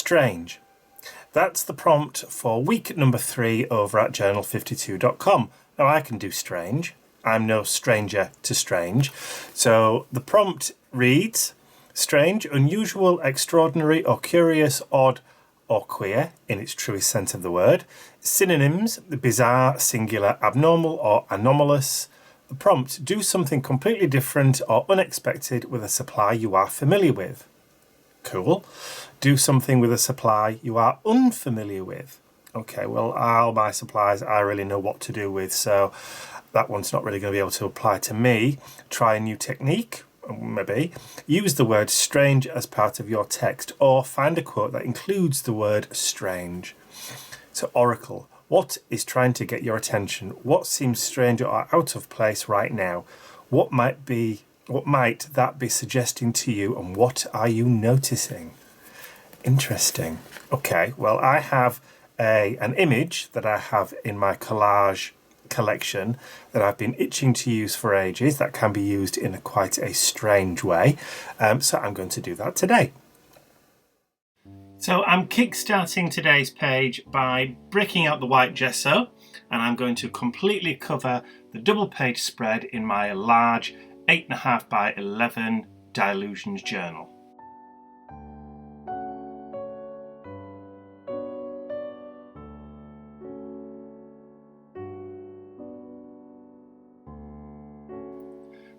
strange. That's the prompt for week number 3 over at Journal52.com. Now I can do strange. I'm no stranger to strange. So the prompt reads, strange, unusual, extraordinary or curious, odd or queer in its truest sense of the word. Synonyms, bizarre, singular, abnormal or anomalous. The prompt, do something completely different or unexpected with a supply you are familiar with. Cool. Do something with a supply you are unfamiliar with. Okay, well, all my supplies I really know what to do with, so that one's not really going to be able to apply to me. Try a new technique, maybe. Use the word strange as part of your text, or find a quote that includes the word strange. So, Oracle, what is trying to get your attention? What seems strange or out of place right now? What might that be suggesting to you, and what are you noticing? Interesting. Okay, well, I have an image that I have in my collage collection that I've been itching to use for ages that can be used in quite a strange way. So I'm going to do that today. So I'm kickstarting today's page by breaking out the white gesso, and I'm going to completely cover the double page spread in my large 8.5 by 11 Dylusons journal.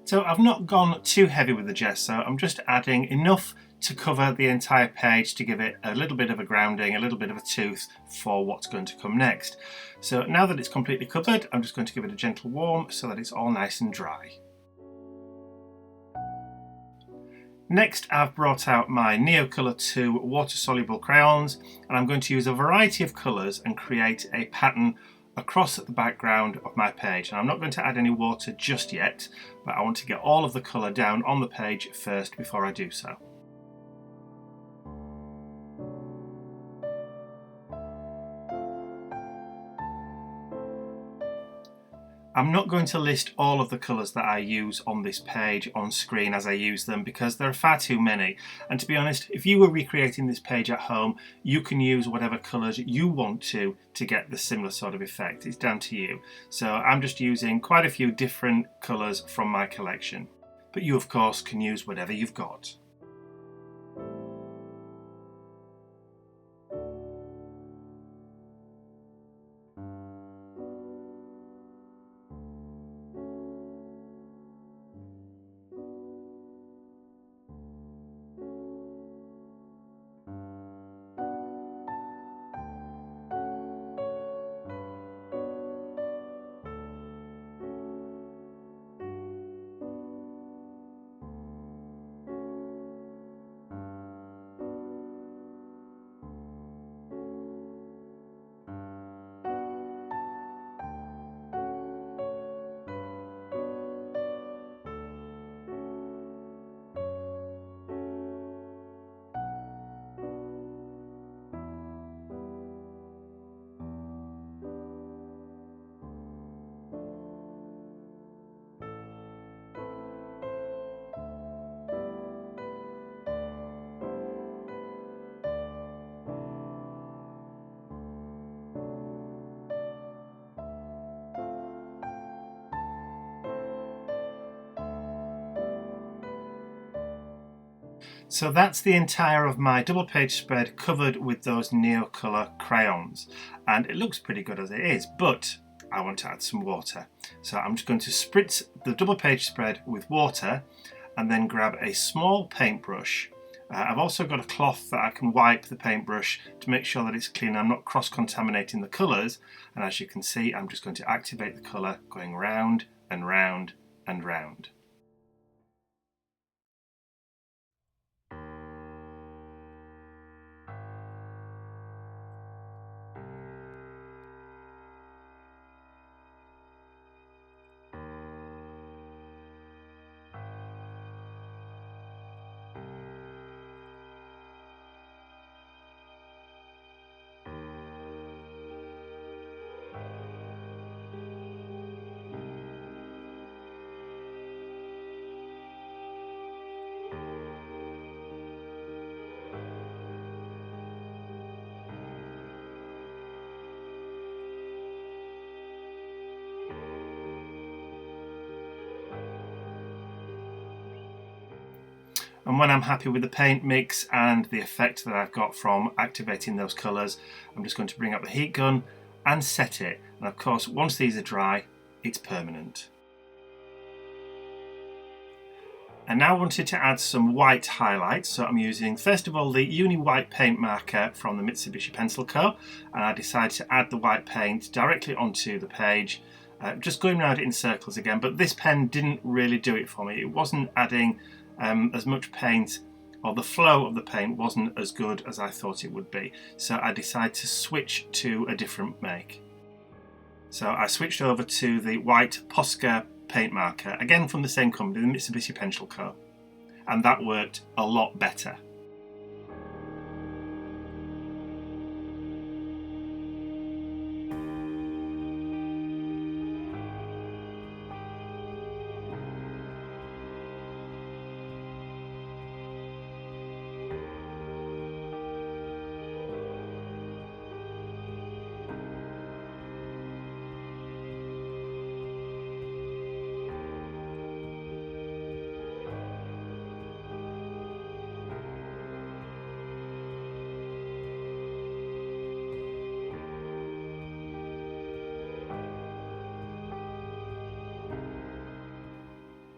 So I've not gone too heavy with the gesso, I'm just adding enough to cover the entire page to give it a little bit of a grounding, a little bit of a tooth for what's going to come next. So now that it's completely covered, I'm just going to give it a gentle warm so that it's all nice and dry. Next, I've brought out my Neocolor 2 water-soluble crayons, and I'm going to use a variety of colours and create a pattern across the background of my page. And I'm not going to add any water just yet, but I want to get all of the colour down on the page first before I do so. I'm not going to list all of the colours that I use on this page on screen as I use them because there are far too many, and to be honest, if you were recreating this page at home, you can use whatever colours you want to get the similar sort of effect. It's down to you. So I'm just using quite a few different colours from my collection, but you of course can use whatever you've got. So that's the entire of my double page spread covered with those Neocolor crayons, and it looks pretty good as it is, but I want to add some water. So I'm just going to spritz the double page spread with water and then grab a small paintbrush. I've also got a cloth that I can wipe the paintbrush to make sure that it's clean. I'm not cross-contaminating the colours, and as you can see, I'm just going to activate the colour going round and round and round. And when I'm happy with the paint mix and the effect that I've got from activating those colours, I'm just going to bring up the heat gun and set it. And of course, once these are dry, it's permanent. I now wanted to add some white highlights, so I'm using first of all the Uni White paint marker from the Mitsubishi Pencil Co. And I decided to add the white paint directly onto the page, just going around it in circles again, but this pen didn't really do it for me. It wasn't adding as much paint, or the flow of the paint wasn't as good as I thought it would be. So I decided to switch to a different make. So I switched over to the white Posca paint marker, again from the same company, the Mitsubishi Pencil Co. And that worked a lot better.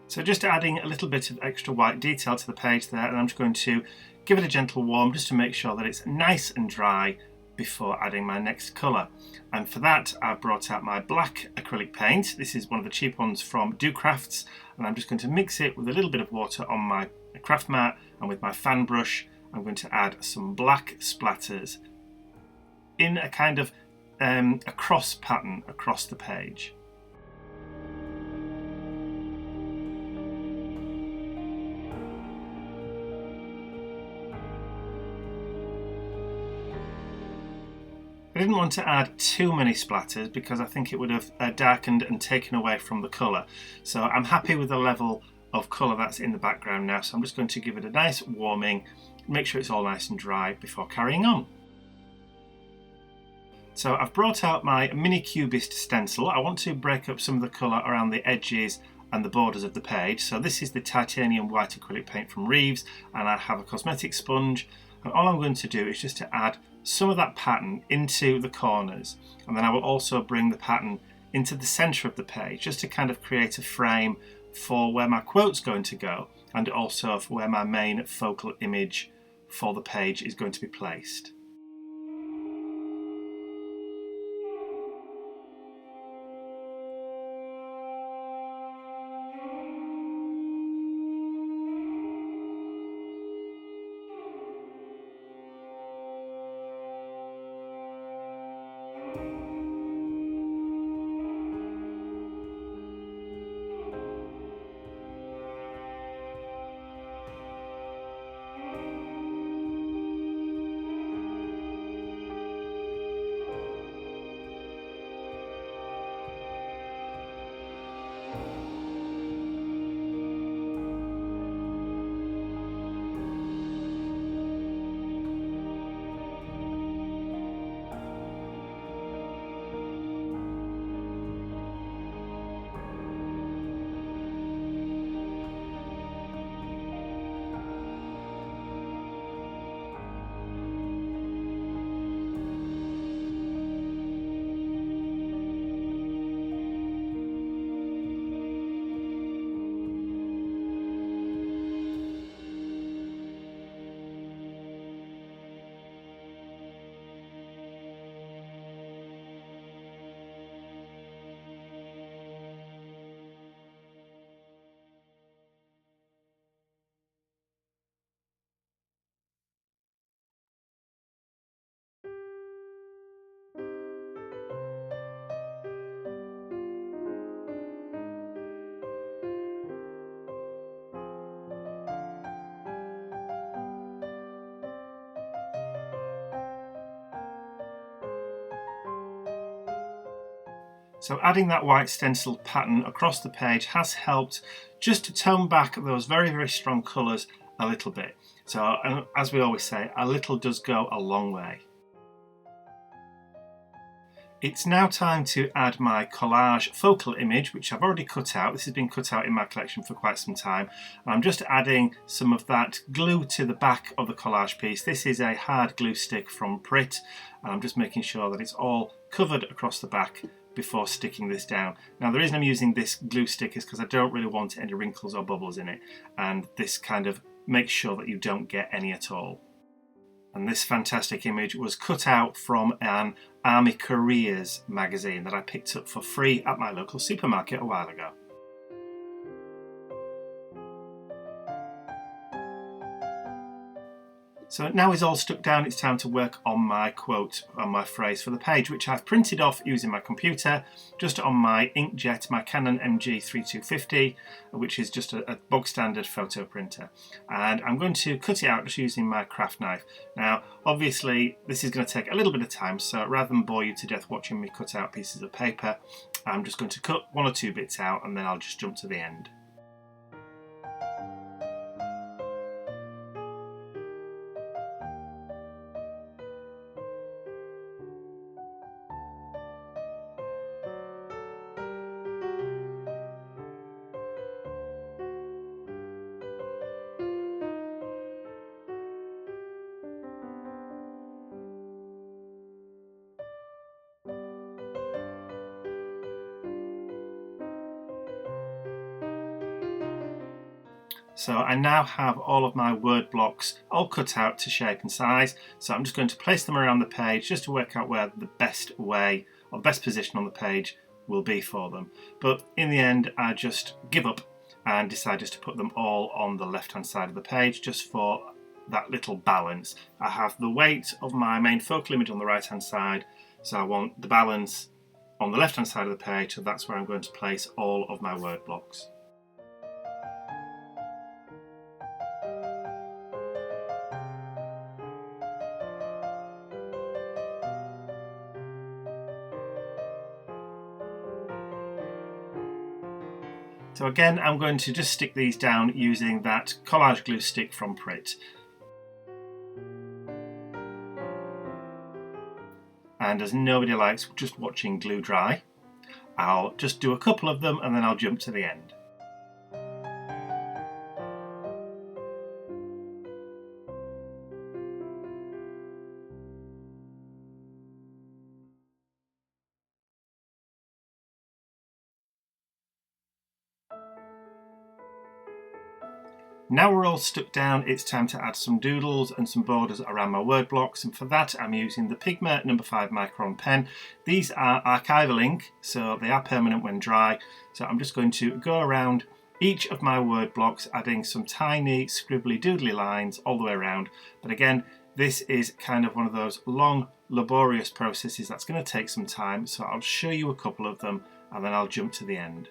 So just adding a little bit of extra white detail to the page there, and I'm just going to give it a gentle warm just to make sure that it's nice and dry before adding my next colour. And for that I've brought out my black acrylic paint. This is one of the cheap ones from Do Crafts, and I'm just going to mix it with a little bit of water on my craft mat, and with my fan brush I'm going to add some black splatters in a kind of a cross pattern across the page. I didn't want to add too many splatters because I think it would have darkened and taken away from the colour. So I'm happy with the level of colour that's in the background now, so I'm just going to give it a nice warming, make sure it's all nice and dry before carrying on. So I've brought out my mini cubist stencil. I want to break up some of the colour around the edges and the borders of the page. So this is the titanium white acrylic paint from Reeves, and I have a cosmetic sponge, and all I'm going to do is just to add some of that pattern into the corners, and then I will also bring the pattern into the centre of the page just to kind of create a frame for where my quote's going to go, and also for where my main focal image for the page is going to be placed. So adding that white stencil pattern across the page has helped just to tone back those very, very strong colours a little bit. So, as we always say, a little does go a long way. It's now time to add my collage focal image, which I've already cut out. This has been cut out in my collection for quite some time. I'm just adding some of that glue to the back of the collage piece. This is a hard glue stick from Pritt, and I'm just making sure that it's all covered across the back before sticking this down. Now the reason I'm using this glue stick is because I don't really want any wrinkles or bubbles in it, and this kind of makes sure that you don't get any at all. And this fantastic image was cut out from an Army Careers magazine that I picked up for free at my local supermarket a while ago. So now it's all stuck down, it's time to work on my quote, on my phrase for the page, which I've printed off using my computer, just on my inkjet, my Canon MG3250, which is just a bog standard photo printer. And I'm going to cut it out just using my craft knife. Now, obviously, this is going to take a little bit of time, so rather than bore you to death watching me cut out pieces of paper, I'm just going to cut one or two bits out and then I'll just jump to the end. So I now have all of my word blocks all cut out to shape and size. So I'm just going to place them around the page just to work out where the best way or the best position on the page will be for them. But in the end, I just give up and decide just to put them all on the left-hand side of the page just for that little balance. I have the weight of my main focal image on the right-hand side, so I want the balance on the left-hand side of the page, so that's where I'm going to place all of my word blocks. So again, I'm going to just stick these down using that collage glue stick from Pritt. And as nobody likes just watching glue dry, I'll just do a couple of them and then I'll jump to the end. Now we're all stuck down, it's time to add some doodles and some borders around my word blocks, and for that I'm using the Pigma No. 5 micron pen. These are archival ink, so they are permanent when dry. So I'm just going to go around each of my word blocks, adding some tiny scribbly doodly lines all the way around. But again, this is kind of one of those long, laborious processes that's going to take some time, so I'll show you a couple of them and then I'll jump to the end.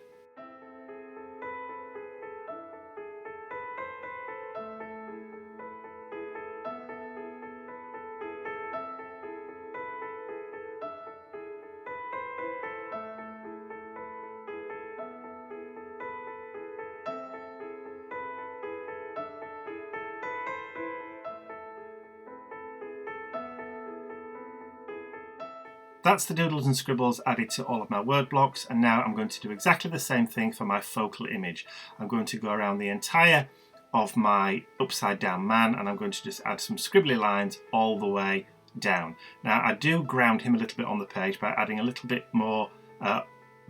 That's the doodles and scribbles added to all of my word blocks, and now I'm going to do exactly the same thing for my focal image. I'm going to go around the entire of my upside down man and I'm going to just add some scribbly lines all the way down. Now I do ground him a little bit on the page by adding a little bit more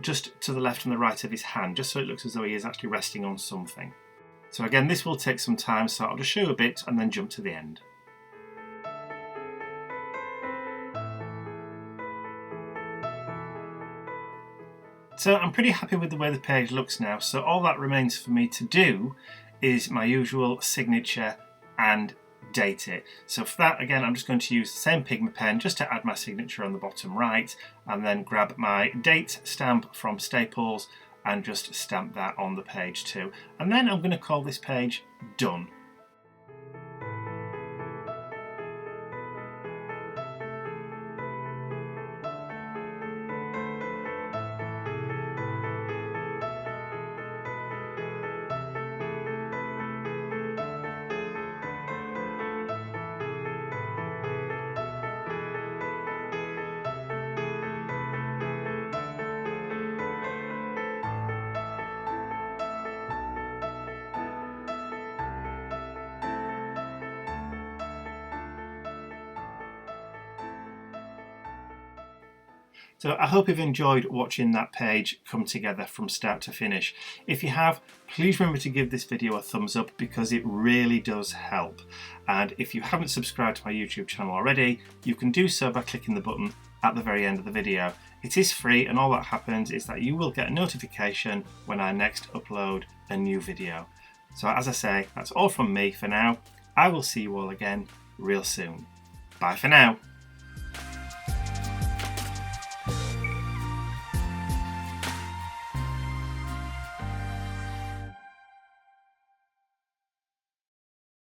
just to the left and the right of his hand, just so it looks as though he is actually resting on something. So again, this will take some time, so I'll just show you a bit and then jump to the end. So I'm pretty happy with the way the page looks now, so all that remains for me to do is my usual signature and date it. So for that, again, I'm just going to use the same Pigma pen just to add my signature on the bottom right, and then grab my date stamp from Staples and just stamp that on the page too. And then I'm going to call this page Done. So I hope you've enjoyed watching that page come together from start to finish. If you have, please remember to give this video a thumbs up because it really does help. And if you haven't subscribed to my YouTube channel already, you can do so by clicking the button at the very end of the video. It is free, and all that happens is that you will get a notification when I next upload a new video. So as I say, that's all from me for now. I will see you all again real soon. Bye for now.